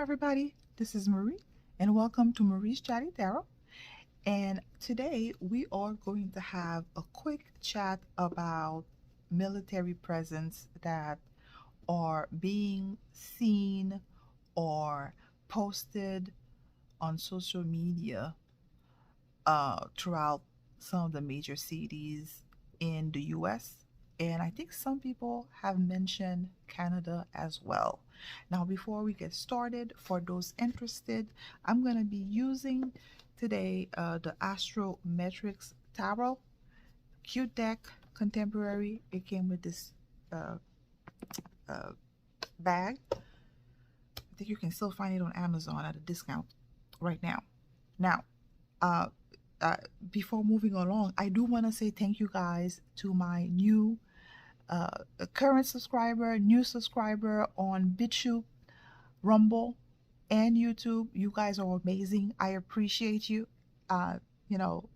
everybody, this is Marie, and welcome to Marie's Chatty Tarot. And today we are going to have a quick chat about military presence that are being seen or posted on social media throughout some of the major cities in the US. And I think some people have mentioned Canada as well. Now, before we get started, for those interested, I'm going to be using today the Astrometrics Tarot. Cute deck, contemporary. It came with this uh, uh, bag. I think you can still find it on Amazon at a discount right now. Now, uh, uh, before moving along, I do want to say thank you guys to my new current subscriber, new subscriber on BitChute, Rumble, and YouTube. You guys are amazing. I appreciate you. Uh, you know,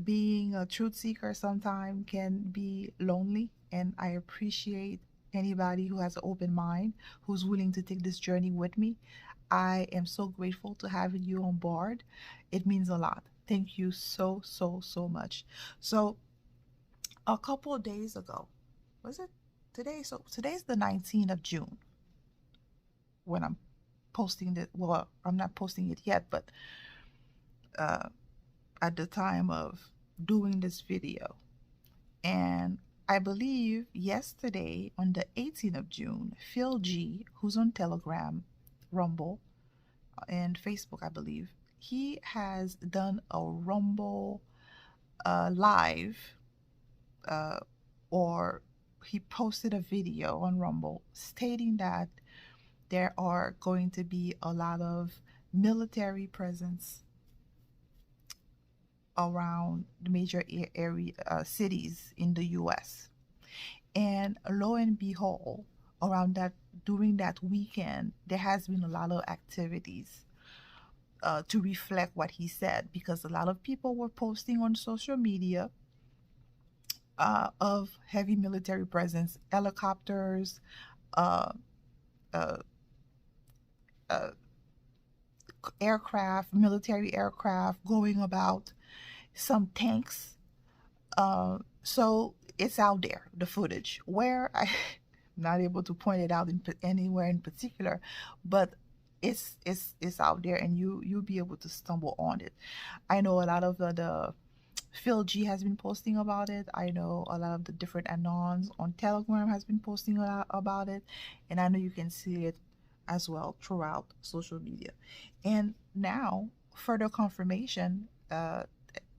being a truth seeker sometimes can be lonely, and I appreciate anybody who has an open mind, who's willing to take this journey with me. I am so grateful to having you on board. It means a lot. Thank you so much. So a couple of days ago, was it today? So today's the 19th of June when I'm posting it. Well, I'm not posting it yet, but uh, at the time of doing this video. And I believe yesterday on the 18th of June, Phil G, who's on Telegram, Rumble, and Facebook, I believe, he has done a Rumble live, or he posted a video on Rumble stating that there are going to be a lot of military presence around the major area cities in the US. And lo and behold, around that during that weekend, there has been a lot of activities to reflect what he said, because a lot of people were posting on social media of heavy military presence, helicopters, uh, uh, uh, aircraft, military aircraft going about, some tanks. So it's out there, the footage. Where I'm not able to point it out anywhere in particular, but it's out there, and you'll be able to stumble on it. I know a lot of the Phil G has been posting about it. I know a lot of the different anons on Telegram has been posting a lot about it, and I know you can see it as well throughout social media. And now, further confirmation, I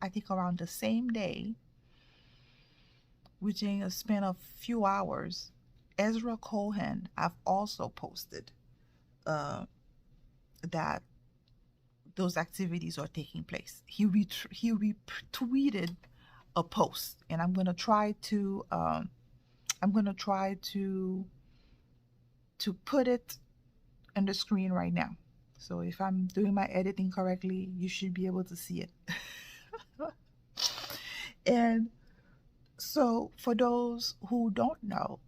think around the same day, within a span of few hours, Ezra Cohen have also posted that those activities are taking place. He retweeted a post, and I'm gonna try to put it on the screen right now. So if I'm doing my editing correctly, you should be able to see it. And so for those who don't know,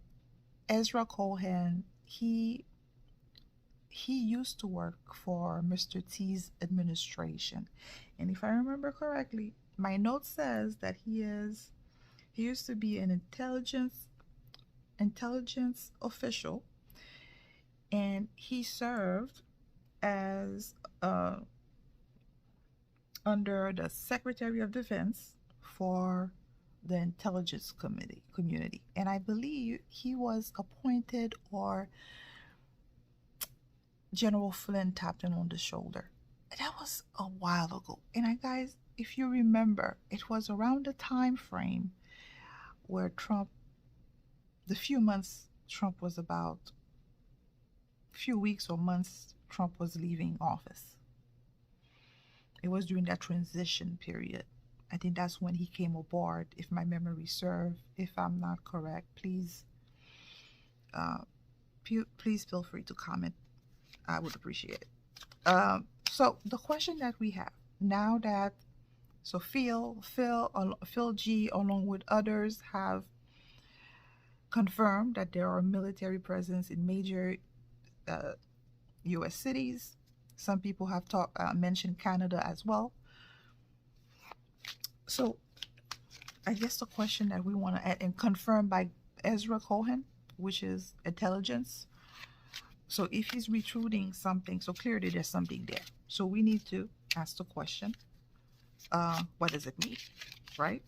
Ezra Cohen, he used to work for Mr. T's administration. And if I remember correctly, my note says that he used to be an intelligence official, and he served as under the Secretary of Defense for the intelligence community. And I believe he was appointed, or General Flynn tapped him on the shoulder. That was a while ago. And guys, if you remember, it was around the time frame where the few months Trump was about, few weeks or months Trump was leaving office. It was during that transition period. I think that's when he came aboard, if my memory serves. If I'm not correct, please feel free to comment. I would appreciate it. So the question that we have now, that Phil G, along with others, have confirmed that there are military presence in major US cities. Some people have mentioned Canada as well. So I guess the question that we want to add, and confirmed by Ezra Cohen, which is intelligence. So if he's recruiting something, so clearly there's something there. So we need to ask the question, what does it mean, right?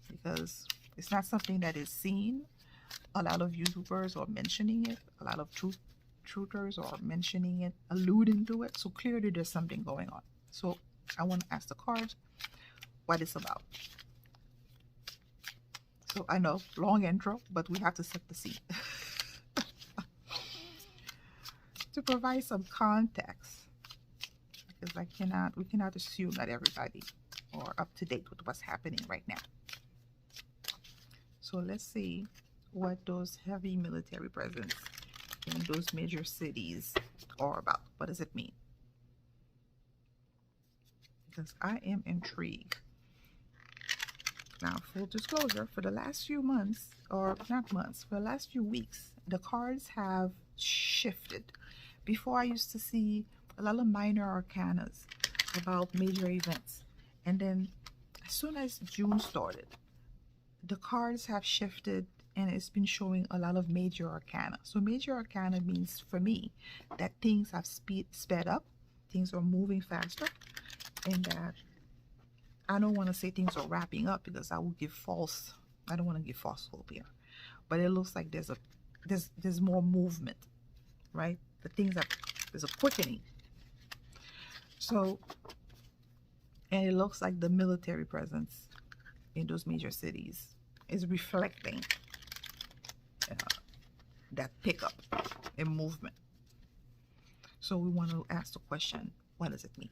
Because it's not something that is seen. A lot of YouTubers are mentioning it. A lot of truthers are mentioning it, alluding to it. So clearly there's something going on. So I want to ask the cards what it's about. So I know, long intro, but we have to set the scene. To provide some context, because we cannot assume that everybody are up to date with what's happening right now. So let's see what those heavy military presence in those major cities are about. What does it mean? Because I am intrigued. Now, full disclosure, for the last few months, or not months, for the last few weeks, the cards have shifted. Before, I used to see a lot of minor arcanas about major events. And then as soon as June started, the cards have shifted and it's been showing a lot of major arcana. So major arcana means for me that things have sped up, things are moving faster, and that I don't want to say things are wrapping up because I don't want to give false hope here. But it looks like there's more movement, right? There's a quickening. So, and it looks like the military presence in those major cities is reflecting that pickup in movement. So we want to ask the question, what does it mean?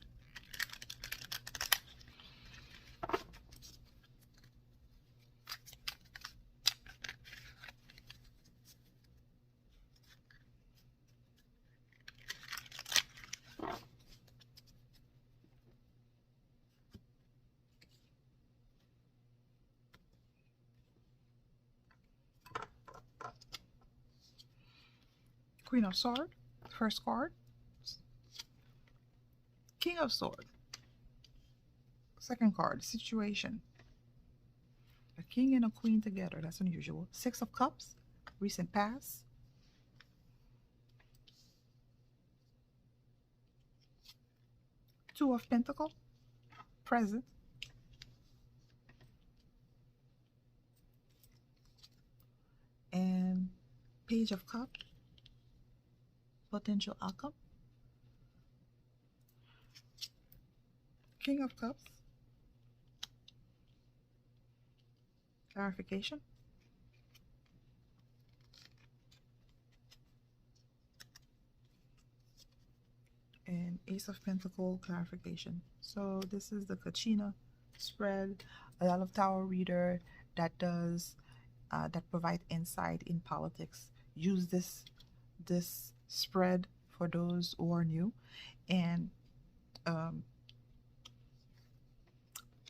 Queen of Swords, first card. King of Swords, second card, situation. A king and a queen together, that's unusual. Six of Cups, recent past. Two of Pentacles, present. And Page of Cups, potential outcome. King of Cups, clarification. And Ace of Pentacles, clarification. So this is the Kachina spread. A lot of tarot reader that does that provide insight in politics use this spread for those who are new. And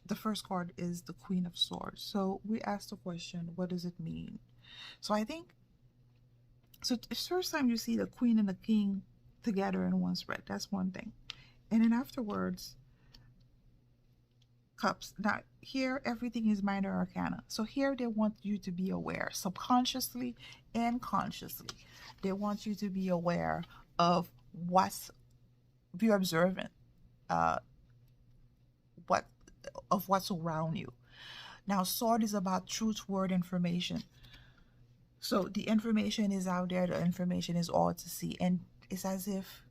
the first card is the Queen of Swords. So we asked the question, what does it mean? So I think, so it's the first time you see the Queen and the King together in one spread. That's one thing. And then afterwards, Cups. Now here everything is minor arcana. So here they want you to be aware, subconsciously and consciously. They want you to be aware of what's, be observant, what's around you. Now sword is about truth, word, information. So the information is out there, the information is all to see, and it's as if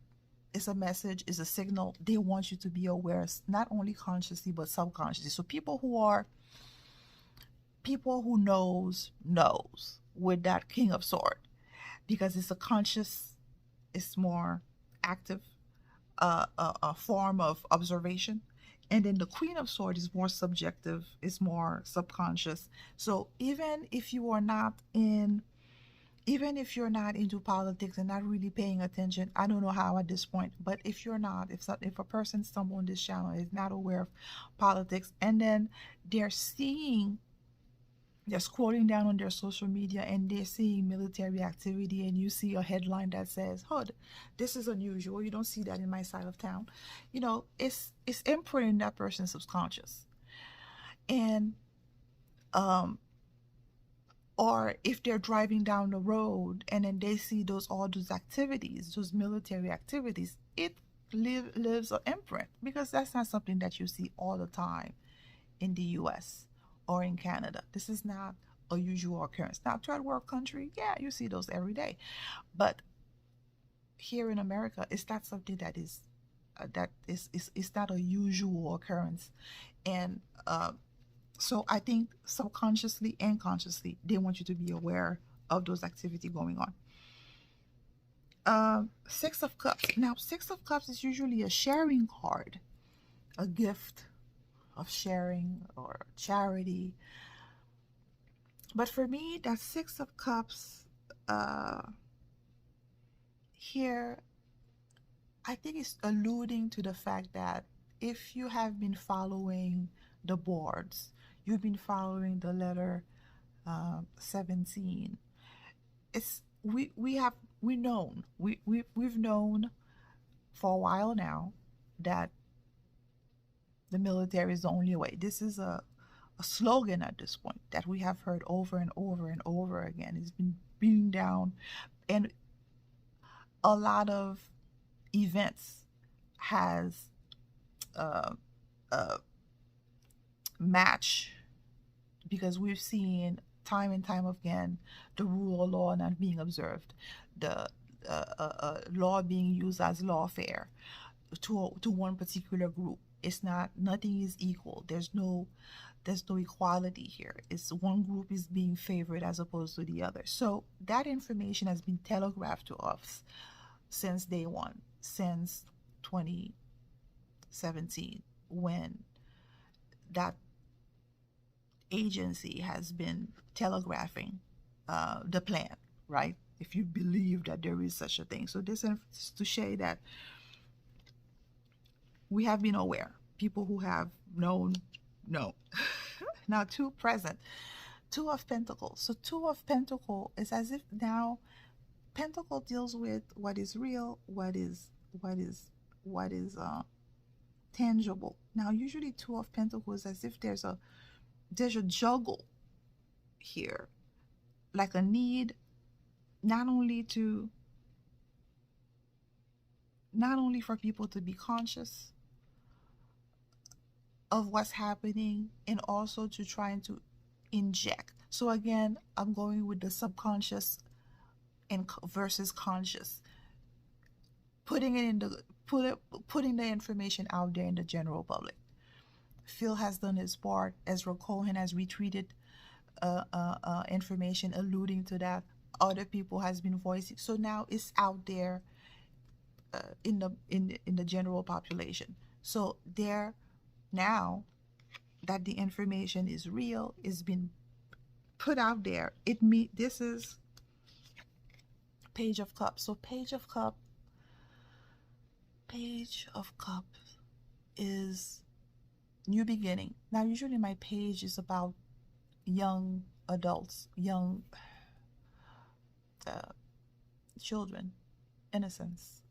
it's a message, it's a signal. They want you to be aware, not only consciously but subconsciously. So people who knows with that King of Sword, because it's a conscious, it's more active a form of observation. And then the Queen of Swords is more subjective, is more subconscious. So even if you're not into politics and not really paying attention, I don't know how at this point, but if you're not, if a person stumbles on this channel is not aware of politics, and then they're seeing They're scrolling down on their social media and they're seeing military activity, and you see a headline that says, "Oh, this is unusual. You don't see that in my side of town." It's imprinting that person's subconscious. And um or if they're driving down the road and then they see all those activities, those military activities, it lives an imprint, because that's not something that you see all the time in the US or in Canada. This is not a usual occurrence. Now, third world country, yeah, you see those every day. But here in America, it's not something that is not a usual occurrence. And so I think subconsciously and consciously, they want you to be aware of those activity going on. Six of Cups. Now, Six of Cups is usually a sharing card, a gift of sharing or charity. But for me, that Six of Cups here, I think it's alluding to the fact that if you have been following the boards, you've been following the letter 17. It's we've known for a while now that the military is the only way. This is a slogan at this point that we have heard over and over and over again. It's been beaten down, and a lot of events has uh, uh, match, because we've seen time and time again the rule of law not being observed, the law being used as lawfare to one particular group. It's not, nothing is equal. There's no equality here. It's one group is being favored as opposed to the other. So that information has been telegraphed to us since day one, since 2017, when that agency has been telegraphing the plan, right? If you believe that there is such a thing. So this is to say that we have been aware. People who have known know. Now, two present. Two of Pentacles. So two of Pentacles is as if now Pentacle deals with what is real, what is tangible. Now, usually Two of Pentacles as if there's a juggle here, like a need not only for people to be conscious of what's happening, and also to trying to inject. So again, I'm going with the subconscious and versus conscious, putting it in the putting the information out there in the general public. Phil has done his part. Ezra Cohen has retweeted information alluding to that. Other people has been voicing. So now it's out there in the general population. So there, now that the information is real, is been put out there. This is Page of Cups. So Page of Cups is new beginning. Now, usually my page is about young adults, young children, innocence,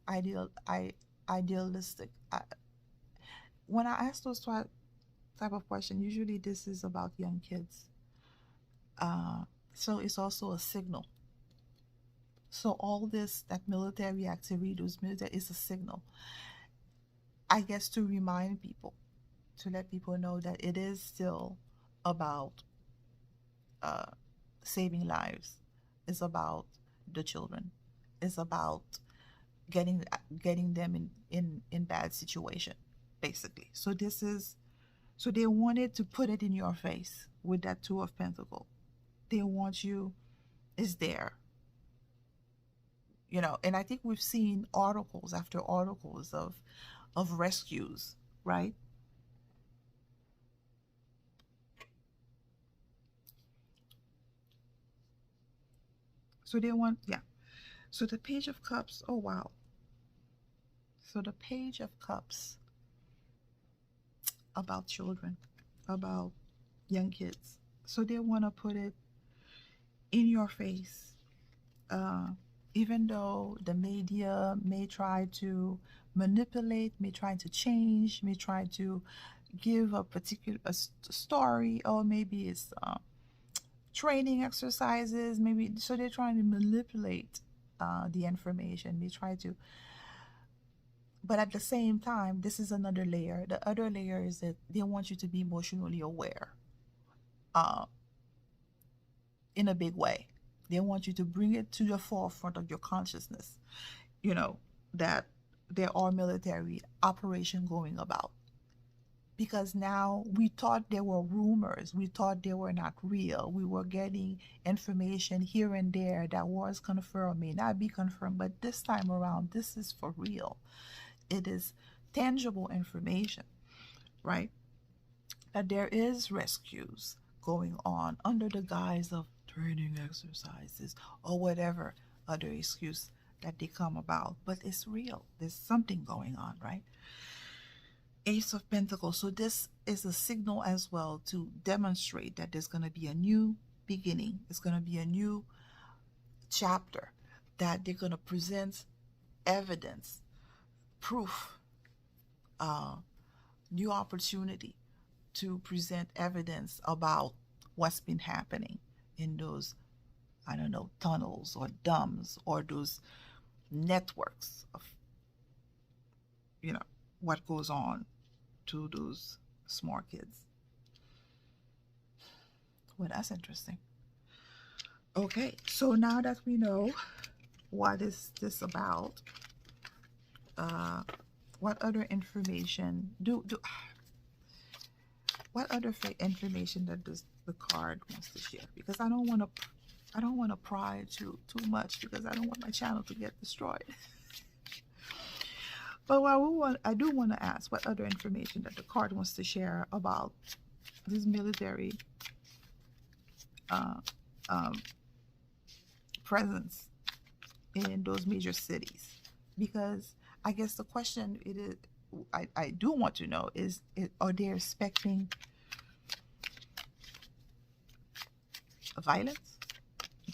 idealistic. When I ask those type of questions, usually this is about young kids. So it's also a signal. So all this, that military activity, those military, is a signal, I guess, to remind people, to let people know that it is still about saving lives. It's about the children. It's about getting them in bad situation, basically. So they wanted to put it in your face with that Two of Pentacles. They want you, is there, and I think we've seen articles after articles of rescues, right? So they want, yeah. So the Page of Cups, oh wow. So the Page of Cups, about children, about young kids. So they want to put it in your face. Uh, Even though the media may try to manipulate, may try to change, may try to give a particular story, or maybe it's training exercises, maybe, so they're trying to manipulate the information. They try to, but at the same time, this is another layer. The other layer is that they want you to be emotionally aware uh, in a big way. They want you to bring it to the forefront of your consciousness, you know, that there are military operation going about. Because now we thought there were rumors, we thought they were not real. We were getting information here and there that was confirmed, may not be confirmed, but this time around, this is for real. It is tangible information, right? That there is rescues going on under the guise of training exercises or whatever other excuse that they come about, but it's real. There's something going on, right? Ace of Pentacles. So this is a signal as well to demonstrate that there's going to be a new beginning. It's going to be a new chapter, that they're going to present evidence, proof, new opportunity to present evidence about what's been happening in those, I don't know, tunnels or dams or those networks of, you know, what goes on to those smart kids. Well, that's interesting. Okay, so now that we know what is this about, what other information what other information that the card wants to share? Because I don't want to pry too much, because I don't want my channel to get destroyed. But I do want to ask what other information that the card wants to share about this military presence in those major cities. Because I guess the question I do want to know is, are they expecting violence?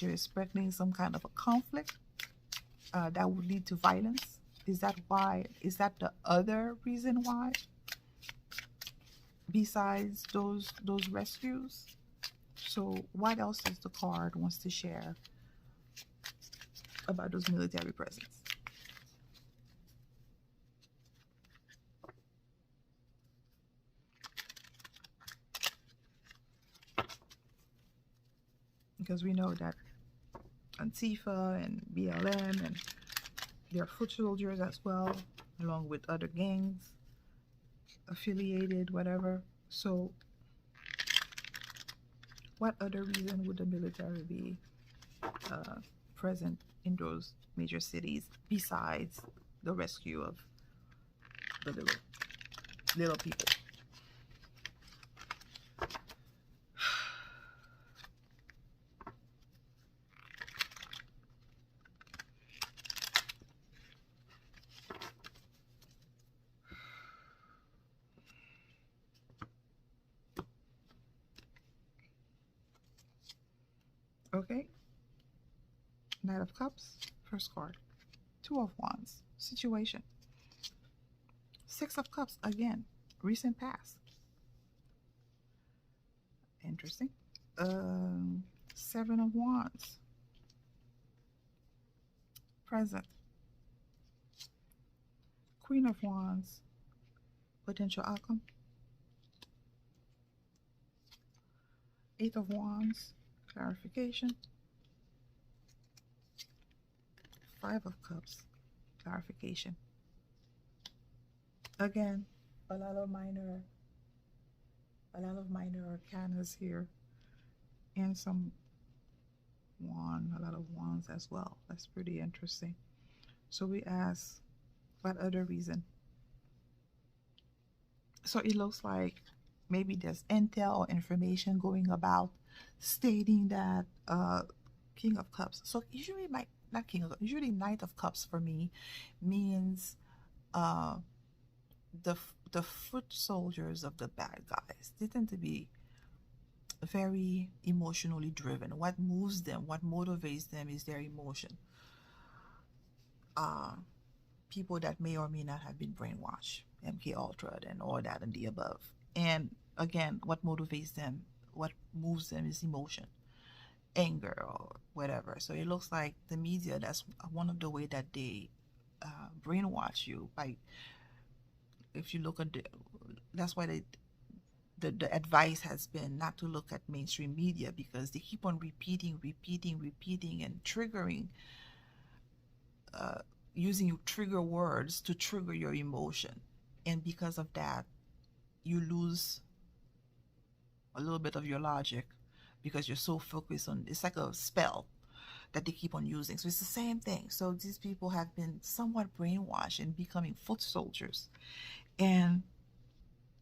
They're expecting some kind of a conflict that would lead to violence? Is that why? Is that the other reason why? Besides those rescues? So what else does the card wants to share about those military presence? Because we know that Antifa and BLM, and their foot soldiers as well, along with other gangs, affiliated, whatever. So what other reason would the military be present in those major cities besides the rescue of the little people? Okay, Knight of Cups, first card. Two of Wands, situation. Six of Cups, again, recent past. Interesting. Seven of Wands, present. Queen of Wands, potential outcome. Eight of Wands, clarification. Five of Cups, clarification. Again, a lot of minor arcanas here, and some a lot of wands as well. That's pretty interesting. So we ask, what other reason? So it looks like maybe there's intel or information going about stating that King of Cups. So usually not King of Cups, usually Knight of Cups for me means the foot soldiers of the bad guys. They tend to be very emotionally driven. What moves them, what motivates them is their emotion. Uh, People that may or may not have been brainwashed, MK Ultra and all that and the above. And again, what motivates them, what moves them is emotion, anger or whatever. So it looks like the media, that's one of the way that they brainwash you. By, if you look at that's why the advice has been not to look at mainstream media, because they keep on repeating and triggering, uh, using trigger words to trigger your emotion. And because of that, you lose a little bit of your logic, because you're so focused on, it's like a spell that they keep on using. So it's the same thing. So these people have been somewhat brainwashed and becoming foot soldiers. And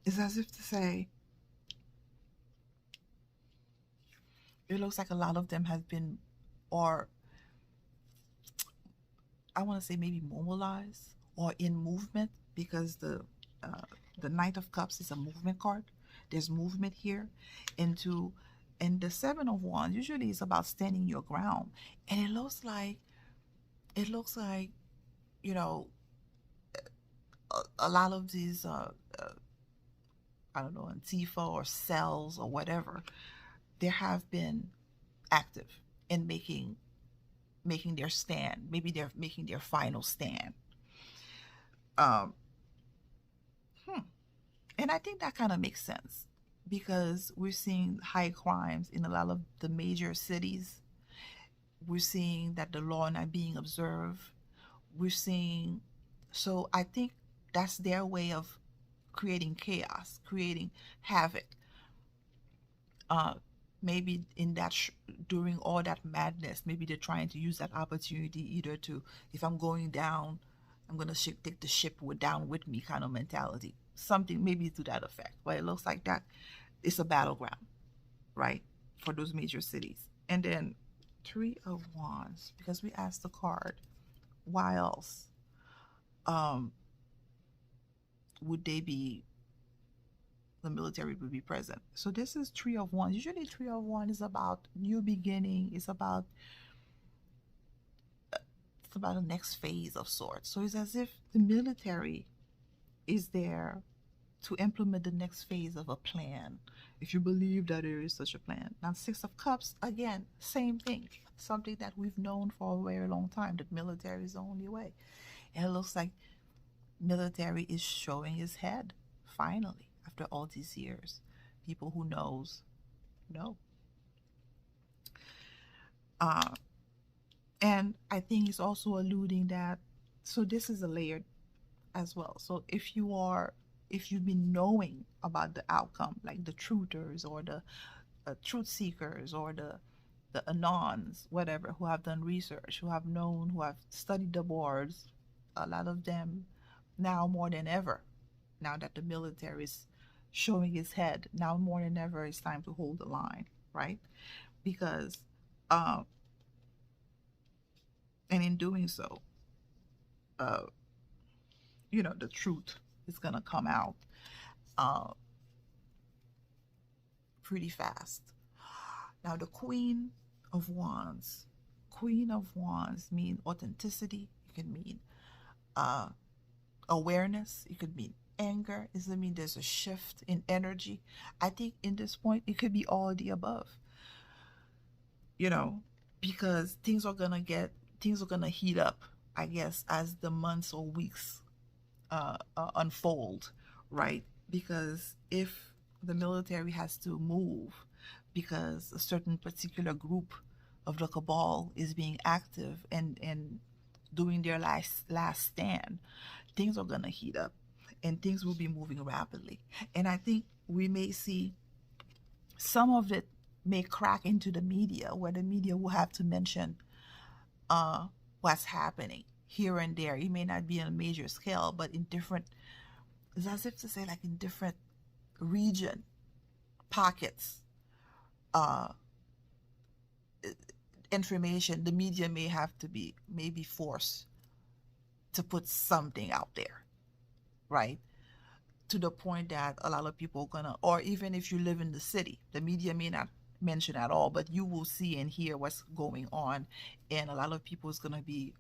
it's as if to say, it looks like a lot of them have been, or I want to say maybe mobilized or in movement, because the Knight of Cups is a movement card. There's movement here into, and the Seven of Wands usually is about standing your ground. And it looks like, you know, a lot of these I don't know, Antifa or cells or whatever, they have been active in making their stand. Maybe they're making their final stand. Um, and I think that kind of makes sense, because we're seeing high crimes in a lot of the major cities. We're seeing that the law not being observed. We're seeing, so I think that's their way of creating chaos, creating havoc. Uh, Maybe in that during all that madness, maybe they're trying to use that opportunity, either to, if I'm going down, I'm gonna take the ship down with me kind of mentality, something maybe to that effect. But it looks like that it's a battleground, right, for those major cities. And then Three of Wands, because we asked the card, why else would they be, the military would be present? So this is Three of Wands. Usually Three of Wands is about new beginning, it's about a next phase of sorts. So it's as if the military is there to implement the next phase of a plan, if you believe that there is such a plan. Now, Six of Cups, again, same thing. Something that we've known for a very long time, that military is the only way. And it looks like military is showing his head, finally, after all these years. People who knows, know. Uh, and I think he's also alluding that, so this is a layered as well. So if you've been knowing about the outcome, like the truthers or the truth seekers or the anons, whatever, who have done research, who have known, who have studied the boards, a lot of them now more than ever, now that the military is showing its head, now more than ever, it's time to hold the line, right? Because, uh, and in doing so, uh, the truth is going to come out uh, pretty fast. Now, the Queen of Wands mean authenticity. It can mean uh, awareness. It could mean anger. It could mean there's a shift in energy. I think in this point, it could be all the above. Because things are gonna heat up, I guess, as the months or weeks unfold, right? Because if the military has to move because a certain particular group of the cabal is being active and doing their last stand, things are gonna heat up and things will be moving rapidly. And I think we may see some of it may crack into the media, where the media will have to mention what's happening here and there. It may not be on a major scale, but in different, it's as if to say, like in different region pockets, uh, information, the media may have to be maybe forced to put something out there, right? to the point that a lot of people are gonna, or even if you live in the city, the media may not mention at all, but you will see and hear what's going on, and a lot of people is gonna be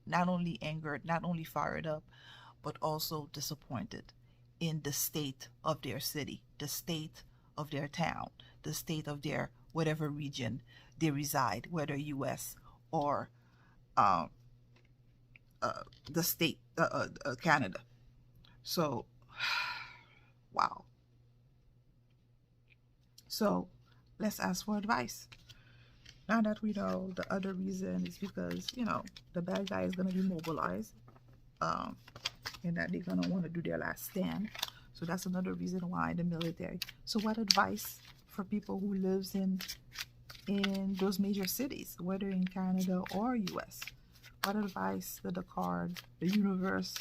not only angered, not only fired up, but also disappointed in the state of their city, the state of their town, the state of their whatever region they reside, whether U.S. or uh, the state, Canada. So, wow. So, let's ask for advice. Now that we know the other reason is because, the bad guy is going to be mobilized, um, and that they're going to want to do their last stand. So that's another reason why the military. So what advice for people who lives in those major cities, whether in Canada or US? What advice did the universe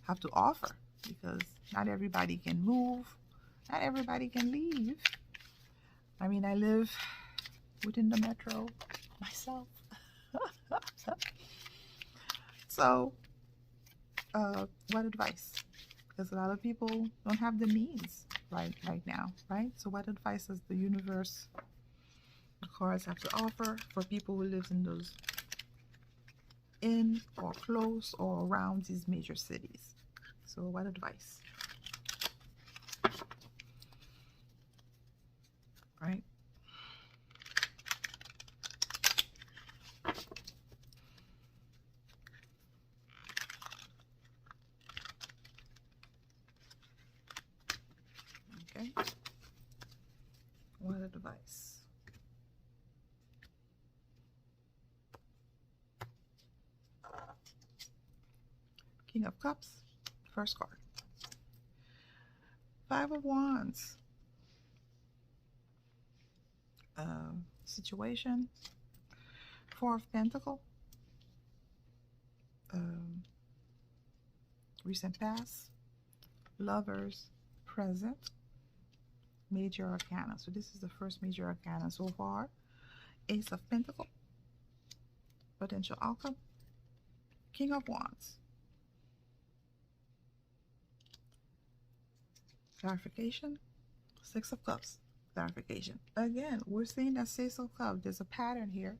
have to offer? Because not everybody can move, not everybody can leave. I mean, I live within the metro myself. So, what advice? Because a lot of people don't have the means right now, right? So what advice does the universe, the cards have to offer for people who live in those, in or close or around these major cities? So what advice? Right? Okay. What advice? King of Cups, first card. Five of Wands. Situation. Four of Pentacles. Recent past. Lovers, present. Major Arcana. So this is the first major arcana so far. Ace of Pentacles. Potential outcome. King of Wands. Clarification. Six of Cups. Clarification. Again, we're seeing that Six of Cups. There's a pattern here.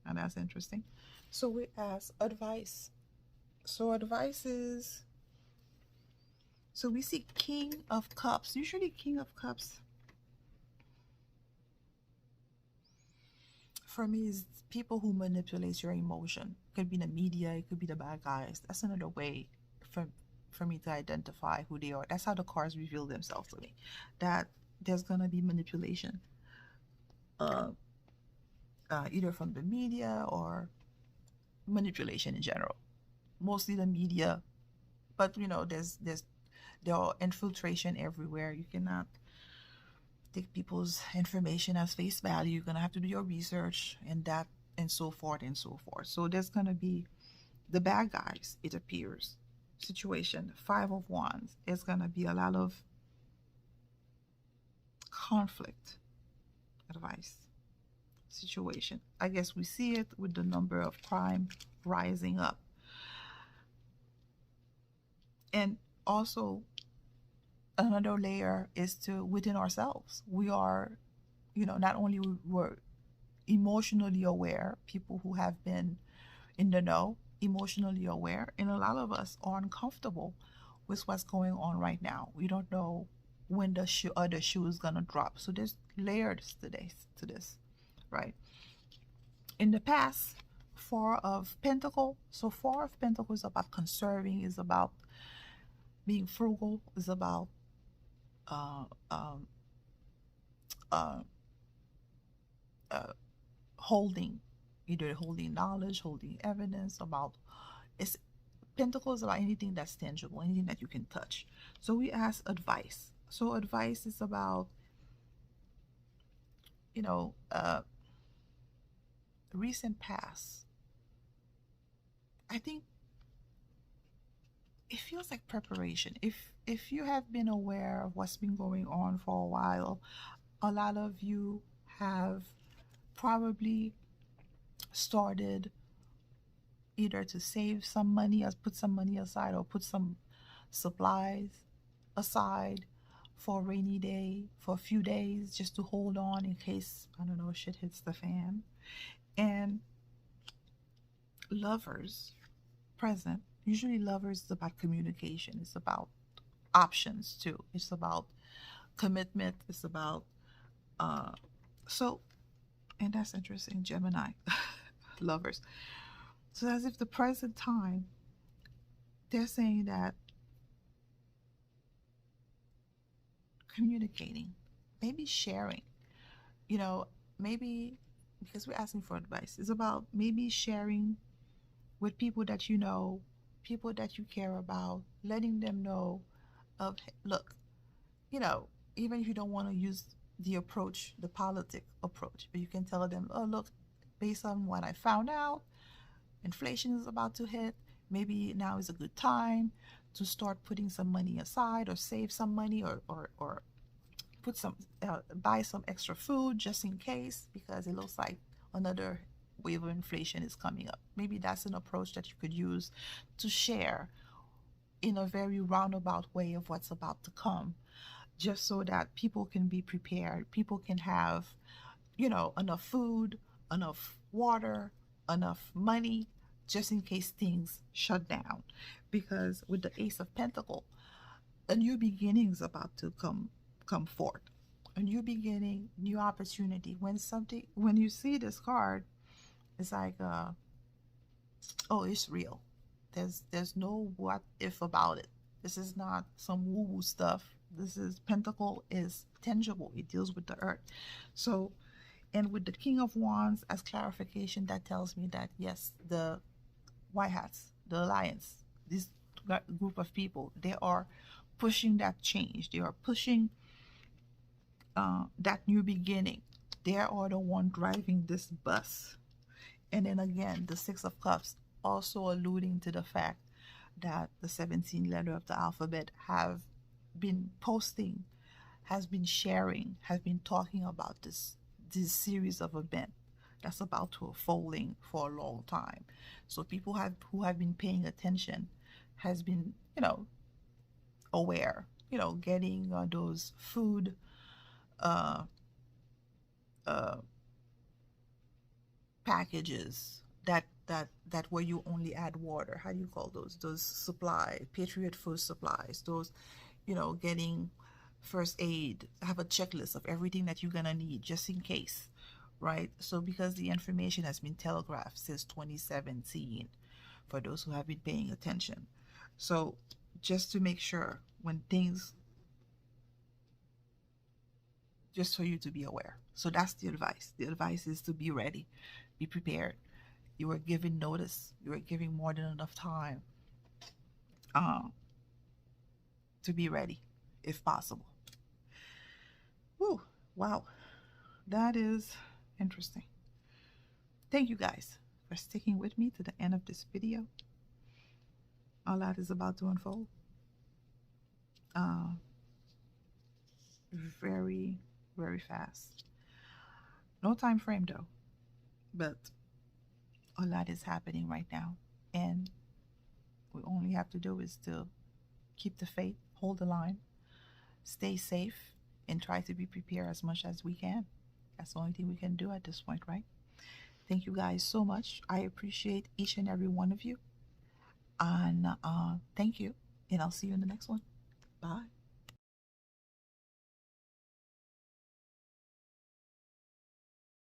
And that's interesting. So we ask advice. So advice is, so we see King of Cups. Usually King of Cups for me is people who manipulate your emotion. It could be the media, it could be the bad guys. That's another way for me to identify who they are. That's how the cards reveal themselves to me. That there's gonna be manipulation, either from the media or manipulation in general. Mostly the media, but there are infiltration everywhere. You cannot take people's information as face value. You're gonna have to do your research and that and so forth and so forth. So there's gonna be the bad guys, it appears. Situation. Five of Wands. It's gonna be a lot of conflict. Advice. Situation. I guess we see it with the number of crime rising up. And also another layer is to within ourselves. We are, not only we're emotionally aware, people who have been in the know, emotionally aware, and a lot of us are uncomfortable with what's going on right now. We don't know when the shoe is gonna drop. So there's layers to this, right? In the past, Four of Pentacles. So Four of Pentacles is about conserving, is about being frugal, is about holding, either holding knowledge, holding evidence about. It's Pentacles about anything that's tangible, anything that you can touch. So we ask advice. So advice is about, recent past. I think it feels like preparation. If you have been aware of what's been going on for a while, a lot of you have probably started either to save some money or put some money aside, or put some supplies aside for a rainy day, for a few days, just to hold on in case, I don't know, shit hits the fan. And lovers present. Usually, lovers is about communication, it's about options too, it's about commitment, it's about, uh, so, and that's interesting, Gemini, lovers. So, as if the present time, they're saying that communicating, maybe sharing, you know, maybe because we're asking for advice, it's about maybe sharing with people that you know, people that you care about, letting them know of, look, you know, even if you don't want to use the approach, the politic approach, but you can tell them, oh, look, based on what I found out, inflation is about to hit. Maybe now is a good time to start putting some money aside or save some money, or put some, buy some extra food just in case, because it looks like another wave of inflation is coming up. Maybe that's an approach that you could use to share in a very roundabout way of what's about to come, just so that people can be prepared. People can have, you know, enough food, enough water, enough money, just in case things shut down. Because with the Ace of Pentacle, a new beginning is about to come forth. A new beginning, new opportunity. When you see this card, it's like, oh, it's real. There's no what if about it. This is not some woo woo stuff. This is, Pentacle is tangible. It deals with the earth. So, and with the King of Wands as clarification, that tells me that yes, the White Hats, the Alliance, this group of people, they are pushing that change. They are pushing that new beginning. They are the one driving this bus. And then again, the Six of Cups, also alluding to the fact that the 17 letter of the alphabet have been posting, has been sharing, has been talking about this series of events that's about to unfolding for a long time. So people who have been paying attention has been, you know, aware, you know, getting those food, uh, uh, packages that where you only add water. How do you call those supply, Patriot food supplies, those, you know, getting first aid, have a checklist of everything that you're gonna need just in case, right? So because the information has been telegraphed since 2017 for those who have been paying attention. So just to make sure when things, just for you to be aware. So that's the advice. The advice is to be ready, be prepared. You are giving notice. You are giving more than enough time uh, to be ready, if possible. Whew, wow, that is interesting. Thank you guys for sticking with me to the end of this video. A lot is about to unfold. Uh, very, very fast. No time frame though, but a lot is happening right now. And we only have to do is to keep the faith, hold the line, stay safe, and try to be prepared as much as we can. That's the only thing we can do at this point, right? Thank you guys so much. I appreciate each and every one of you. And thank you. And I'll see you in the next one. Bye.